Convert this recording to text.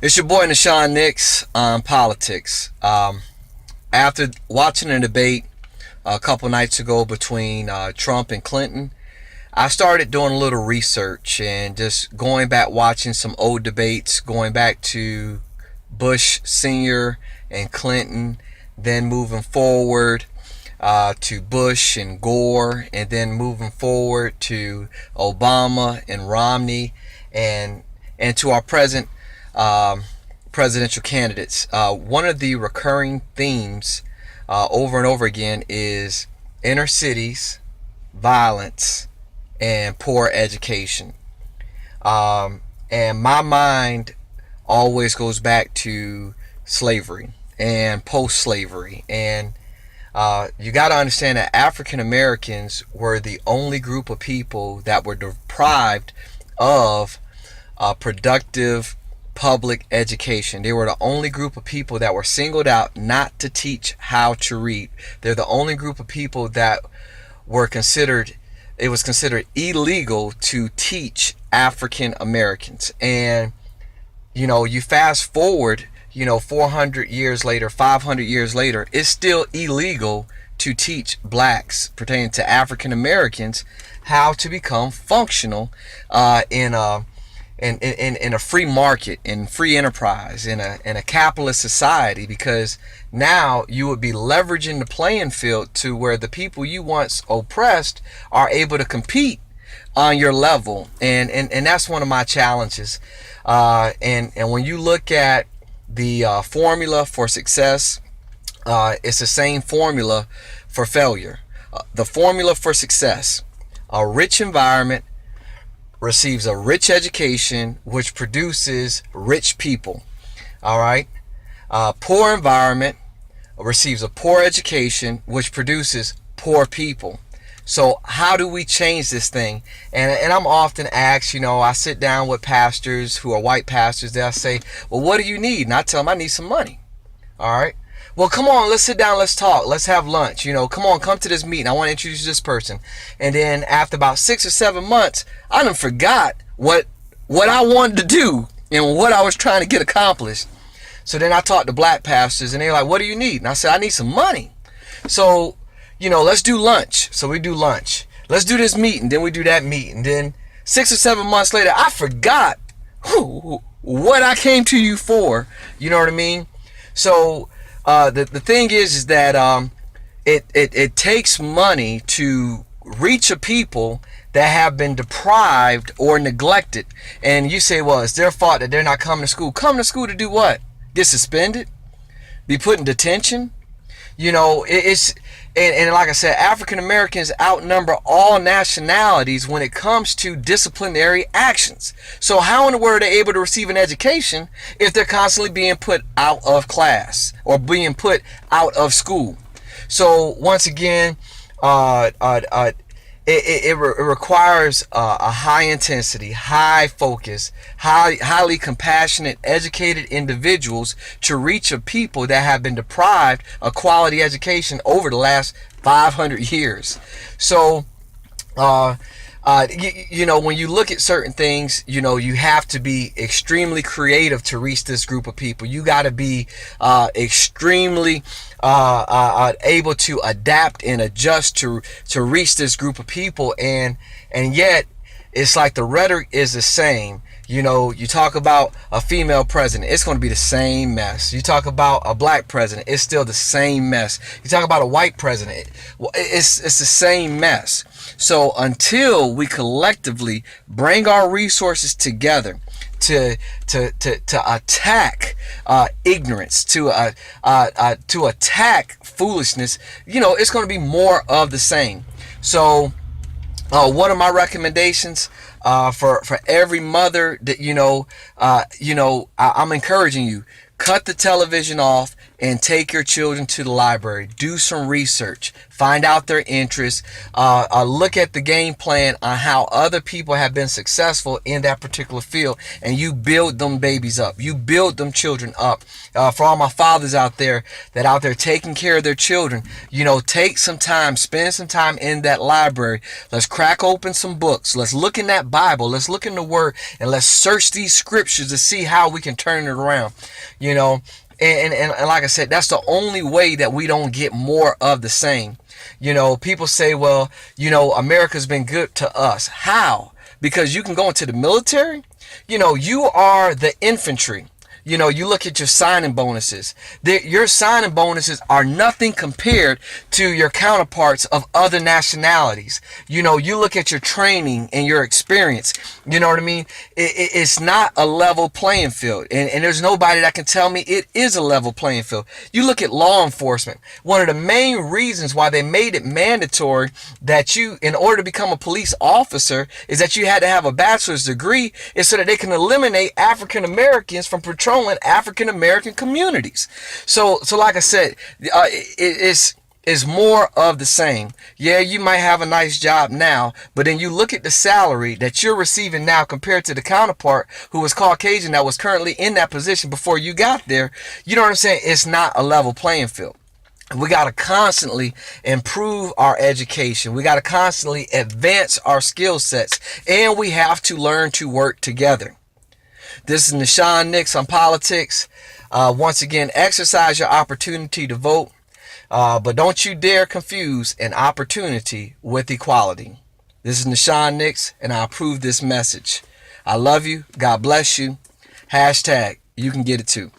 It's your boy Nashawn Nix on politics. After watching a debate a couple nights ago between Trump and Clinton, I started doing a little research and just going back watching some old debates, going back to Bush Sr. and Clinton, then moving forward to Bush and Gore, and then moving forward to Obama and Romney, and to our present presidential candidates. One of the recurring themes over and over again is inner cities, violence, and poor education. And my mind always goes back to slavery and post-slavery. And you got to understand that African Americans were the only group of people that were deprived of productive public education. They were the only group of people that were singled out not to teach how to read. They're the only group of people that were considered, it was considered illegal to teach African Americans. And you fast forward 400 years later, 500 years later, it's still illegal to teach blacks pertaining to African Americans how to become functional in a free market, in free enterprise, in a capitalist society, because now you would be leveraging the playing field to where the people you once oppressed are able to compete on your level. And that's one of my challenges. And when you look at the formula for success, it's the same formula for failure. The formula for success: a rich environment receives a rich education, which produces rich people. All right. Poor environment receives a poor education, which produces poor people. So how do we change this thing? And I'm often asked, I sit down with pastors who are white pastors. They'll say, well, what do you need? And I tell them I need some money. All right. Well, come on, let's sit down, let's talk, let's have lunch. Come to this meeting. I want to introduce you to this person. And then after about 6 or 7 months, I done forgot what I wanted to do and what I was trying to get accomplished. So then I talked to black pastors, and they're like, what do you need? And I said, I need some money. So, let's do lunch. So we do lunch. Let's do this meeting. Then we do that meeting. Then 6 or 7 months later, I forgot what I came to you for. You know what I mean? So the thing is that it takes money to reach a people that have been deprived or neglected. And you say, well, it's their fault that they're not coming to school. Come to school to do what? Get suspended? Be put in detention? And like I said, African Americans outnumber all nationalities when it comes to disciplinary actions. So how in the world are they able to receive an education if they're constantly being put out of class or being put out of school? So once again, it requires a high intensity, high focus, highly compassionate, educated individuals to reach a people that have been deprived of quality education over the last 500 years. So, when you look at certain things, you have to be extremely creative to reach this group of people. You got to be extremely able to adapt and adjust to reach this group of people. And yet it's like the rhetoric is the same. You talk about a female president, it's going to be the same mess. You talk about a black president, it's still the same mess. You talk about a white president, it's the same mess. So until we collectively bring our resources together to attack ignorance, to attack foolishness, it's going to be more of the same. So one of my recommendations for every mother that I'm encouraging you: cut the television off and take your children to the library. Do some research. Find out their interests. Look at the game plan on how other people have been successful in that particular field, and you build them babies up. You build them children up. For all my fathers out there taking care of their children, take some time, spend some time in that library. Let's crack open some books. Let's look in that Bible. Let's look in the Word, and let's search these scriptures to see how we can turn it around. And like I said, that's the only way that we don't get more of the same. People say, well, America's been good to us. How? Because you can go into the military. You are the infantry. You look at your signing bonuses. Your signing bonuses are nothing compared to your counterparts of other nationalities. You look at your training and your experience. You know what I mean? It's not a level playing field. And there's nobody that can tell me it is a level playing field. You look at law enforcement. One of the main reasons why they made it mandatory that in order to become a police officer, is that you had to have a bachelor's degree, is so that they can eliminate African Americans from patrolling African American communities. So like I said, it's more of the same. Yeah, you might have a nice job now, but then you look at the salary that you're receiving now compared to the counterpart who was Caucasian that was currently in that position before you got there. You know what I'm saying? It's not a level playing field. We got to constantly improve our education. We got to constantly advance our skill sets, and we have to learn to work together. This is Nashawn Nix on politics. Once again, exercise your opportunity to vote, but don't you dare confuse an opportunity with equality. This is Nashawn Nix, and I approve this message. I love you. God bless you. # you can get it too.